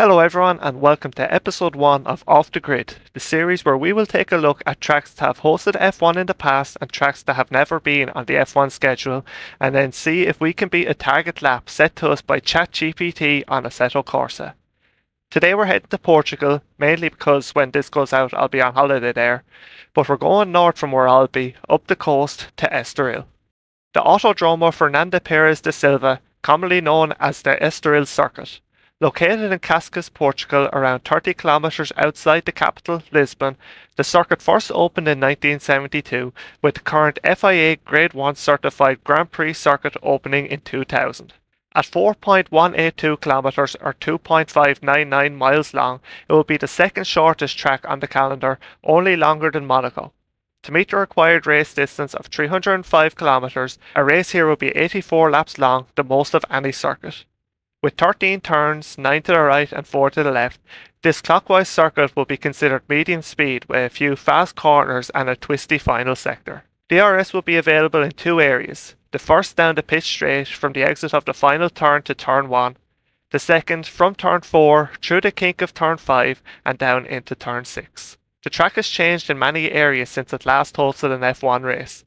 Hello everyone and welcome to episode 1 of Off the Grid, the series where we will take a look at tracks that have hosted F1 in the past and tracks that have never been on the F1 schedule, and then see if we can beat a target lap set to us by ChatGPT on Assetto Corsa. Today we're heading to Portugal, mainly because when this goes out I'll be on holiday there, but we're going north from where I'll be, up the coast to Estoril. The Autodromo Fernando Pérez de Silva, commonly known as the Estoril circuit. Located in Cascais, Portugal, around 30 kilometres outside the capital, Lisbon, the circuit first opened in 1972, with the current FIA Grade 1 certified Grand Prix circuit opening in 2000. At 4.182 kilometres or 2.599 miles long, it will be the second shortest track on the calendar, only longer than Monaco. To meet the required race distance of 305 kilometres, a race here will be 84 laps long, the most of any circuit. With 13 turns, 9 to the right and 4 to the left, this clockwise circuit will be considered medium speed with a few fast corners and a twisty final sector. DRS will be available in two areas, the first down the pitch straight from the exit of the final turn to turn 1, the second from turn 4 through the kink of turn 5 and down into turn 6. The track has changed in many areas since it last hosted an F1 race.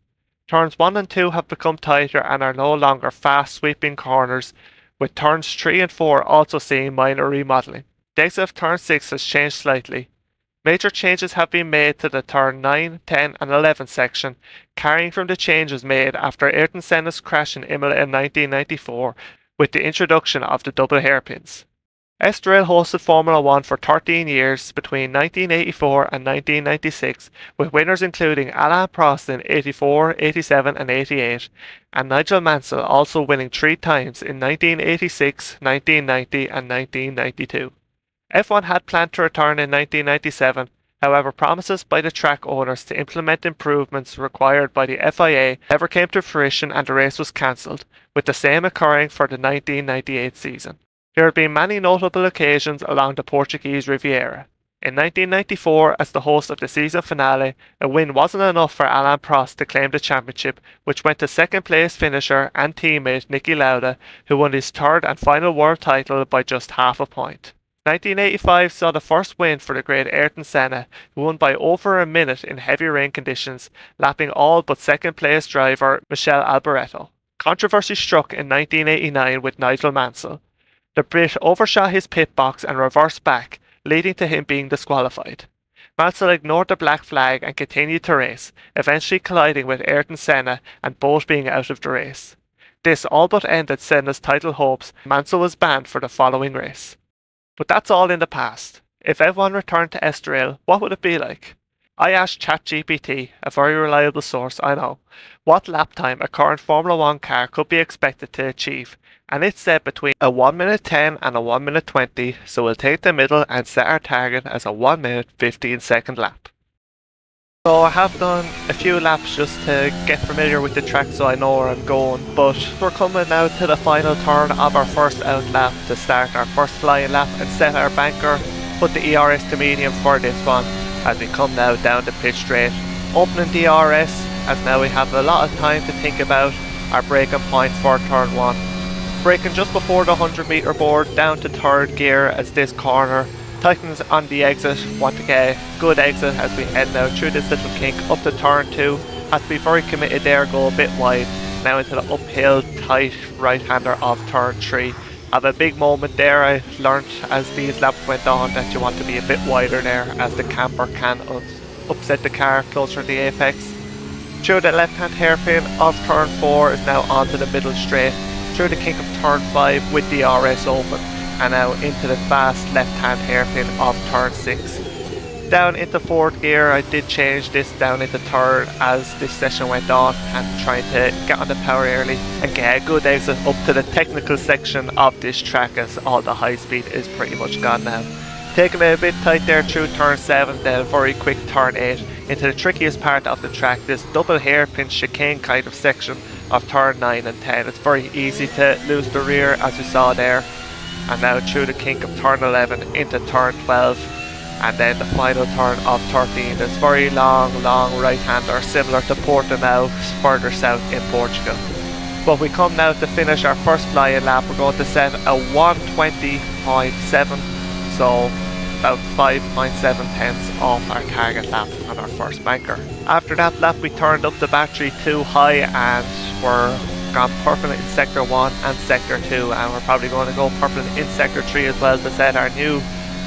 Turns 1 and 2 have become tighter and are no longer fast sweeping corners, with turns 3 and 4 also seeing minor remodelling. The exit of turn 6 has changed slightly. Major changes have been made to the turn 9, 10 and 11 section, carrying from the changes made after Ayrton Senna's crash in Imola in 1994 with the introduction of the double hairpins. Estoril hosted Formula 1 for 13 years between 1984 and 1996, with winners including Alain Prost in 84, 87 and 88, and Nigel Mansell also winning 3 times in 1986, 1990 and 1992. F1 had planned to return in 1997, however promises by the track owners to implement improvements required by the FIA never came to fruition and the race was cancelled, with the same occurring for the 1998 season. There have been many notable occasions along the Portuguese Riviera. In 1994, as the host of the season finale, a win wasn't enough for Alain Prost to claim the championship, which went to second place finisher and teammate Niki Lauda, who won his third and final world title by just half a point. 1985 saw the first win for the great Ayrton Senna, who won by over a minute in heavy rain conditions, lapping all but second place driver Michele Alboreto. Controversy struck in 1989 with Nigel Mansell. The Brit overshot his pit box and reversed back, leading to him being disqualified. Mansell ignored the black flag and continued to race, eventually colliding with Ayrton Senna and both being out of the race. This all but ended Senna's title hopes. Mansell was banned for the following race. But that's all in the past. If F1 returned to Estoril, what would it be like? I asked ChatGPT, a very reliable source I know, what lap time a current Formula 1 car could be expected to achieve, and it said between a 1 minute 10 and a 1 minute 20, so we'll take the middle and set our target as a 1 minute 15 second lap. So I have done a few laps just to get familiar with the track so I know where I'm going, but we're coming now to the final turn of our first out lap to start our first flying lap and set our banker, put the ERS to medium for this one as we come now down the pitch straight. Opening DRS, as now we have a lot of time to think about our braking point for turn 1. Braking just before the 100 metre board down to third gear as this corner tightens on the exit. Want to get a good exit as we head now through this little kink up to turn 2. Have to be very committed there, go a bit wide. Now into the uphill tight right hander of turn 3. Have a big moment there. I learnt as these laps went on that you want to be a bit wider there as the camper can upset the car closer to the apex. Through the left hand hairpin of turn 4 is now onto the middle straight. Through the kink of turn 5 with the RS open, and now into the fast left hand hairpin of turn 6. Down into 4th gear, I did change this down into 3rd as this session went on and trying to get on the power early and get a good exit up to the technical section of this track as all the high speed is pretty much gone now. Taking it a bit tight there through turn 7, then a very quick turn 8 into the trickiest part of the track, this double hairpin chicane kind of section of turn 9 and 10. It's very easy to lose the rear as we saw there. And now through the kink of turn 11 into turn 12 and then the final turn of 13. This very long right hander similar to Portimao further south in Portugal. But we come now to finish our first flying lap. We're going to set a 1:20.7, so about 5.7 tenths off our target lap on our first banker. After that lap we turned up the battery too high and we're gone purple in sector 1 and sector 2, and we're probably going to go purple in sector 3 as well to set our new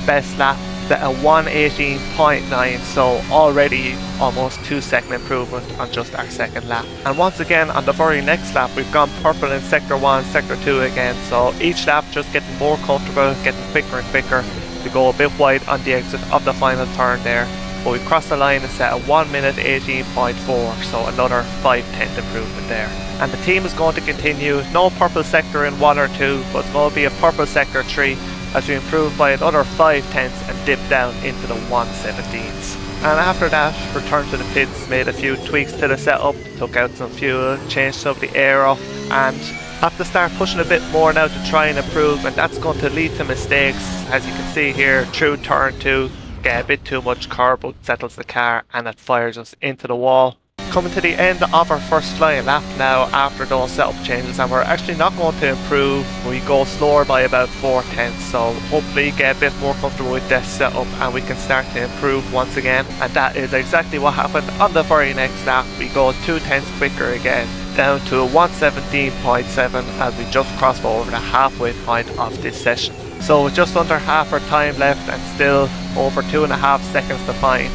best lap at a 1:18.9, so already almost 2-second improvement on just our second lap. And once again on the very next lap we've gone purple in sector 1, sector 2 again, so each lap just getting more comfortable, getting quicker and quicker to go a bit wide on the exit of the final turn there. But we crossed the line and set a 1:18.4, so another 5/10 improvement there. And the team is going to continue, no purple sector in 1 or 2, but it's going to be a purple sector 3 as we improve by another 5/10 and dip down into the 1:17s. And after that, returned to the pits, made a few tweaks to the setup, took out some fuel, changed some of the aero, and have to start pushing a bit more now to try and improve, and that's going to lead to mistakes. As you can see here, through turn 2, get a bit too much carb settles the car and it fires us into the wall. Coming to the end of our first flying lap now after those setup changes, and we're actually not going to improve. We go slower by about 4/10, so hopefully get a bit more comfortable with this setup and we can start to improve once again. And that is exactly what happened on the very next lap. We go 2/10 quicker again, down to a 1:17.7 as we just crossed over the halfway point of this session. So with just under half our time left and still over 2.5 seconds to find,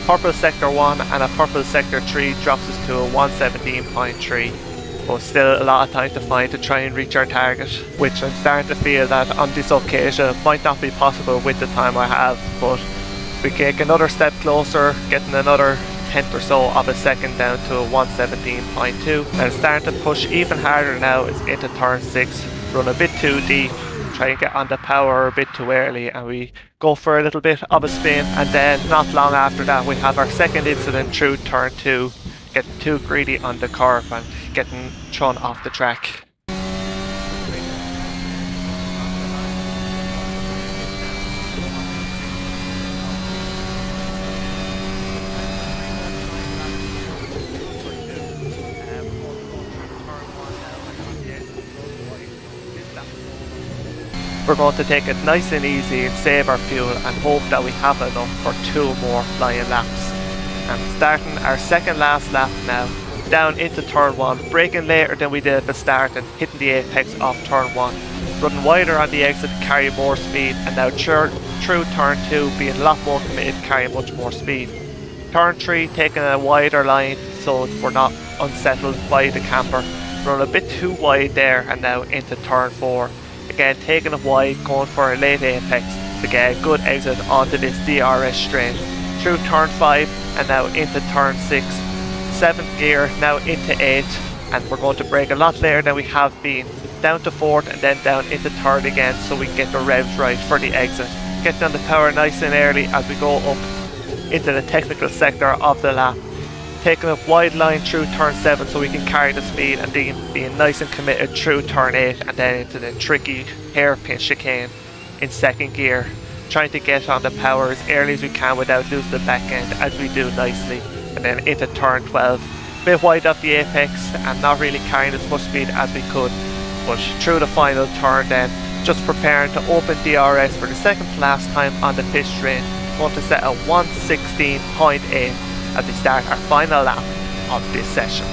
purple sector 1 and a purple sector 3 drops us to a 1:17.3, but still a lot of time to find to try and reach our target, which I'm starting to feel that on this occasion might not be possible with the time I have, but we take another step closer, getting another tenth or so of a second down to a 1:17.2, and starting to push even harder now is into turn 6, run a bit too deep, try and get on the power a bit too early, and we go for a little bit of a spin, and then not long after that we have our second incident through turn 2, getting too greedy on the curve and getting thrown off the track. We're going to take it nice and easy and save our fuel and hope that we have enough for 2 more flying laps. And starting our second last lap now, down into turn 1, braking later than we did at the start and hitting the apex off turn 1, running wider on the exit to carry more speed, and now through turn 2 being a lot more committed to carry much more speed. Turn 3 taking a wider line so we're not unsettled by the camper, run a bit too wide there, and now into turn 4. Again taking it wide, going for a late apex to get a good exit onto this DRS straight. Through turn 5 and now into turn 6. 7th gear now into 8, and we're going to brake a lot later than we have been. Down to 4th and then down into 3rd again so we can get the revs right for the exit. Getting on the power nice and early as we go up into the technical sector of the lap. Taking a wide line through turn 7 so we can carry the speed, and being nice and committed through turn 8 and then into the tricky hairpin chicane in 2nd gear. Trying to get on the power as early as we can without losing the back end, as we do nicely. And then into turn 12. A bit wide off the apex and not really carrying as much speed as we could. But through the final turn then, just preparing to open DRS for the second to last time on the pit straight. Going to set a 1:16.8 as we start our final lap of this session.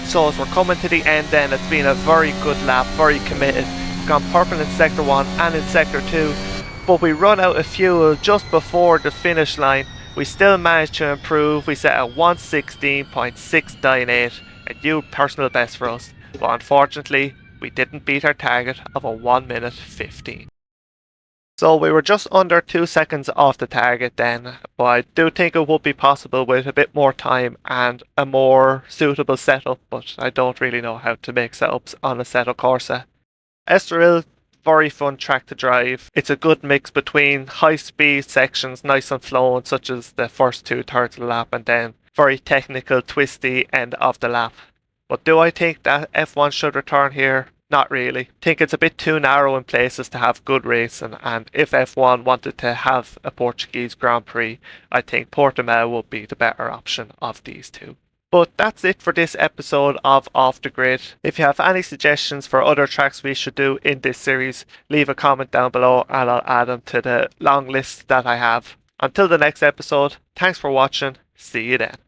So as we're coming to the end then, it's been a very good lap, very committed. Gone purple in sector 1 and in sector 2, but we run out of fuel just before the finish line. We still managed to improve. We set a 1:16.698, a new personal best for us, but unfortunately we didn't beat our target of a 1:15. So we were just under 2 seconds off the target then, but I do think it would be possible with a bit more time and a more suitable setup, but I don't really know how to make setups on a Assetto Corsa. Estoril, very fun track to drive. It's a good mix between high speed sections, nice and flowing, such as the first 2/3 of the lap, and then very technical, twisty end of the lap. But do I think that F1 should return here? Not really. Think it's a bit too narrow in places to have good racing, and if F1 wanted to have a Portuguese Grand Prix, I think Portimao would be the better option of these two. But that's it for this episode of Off the Grid. If you have any suggestions for other tracks we should do in this series, leave a comment down below and I'll add them to the long list that I have. Until the next episode, thanks for watching. See you then.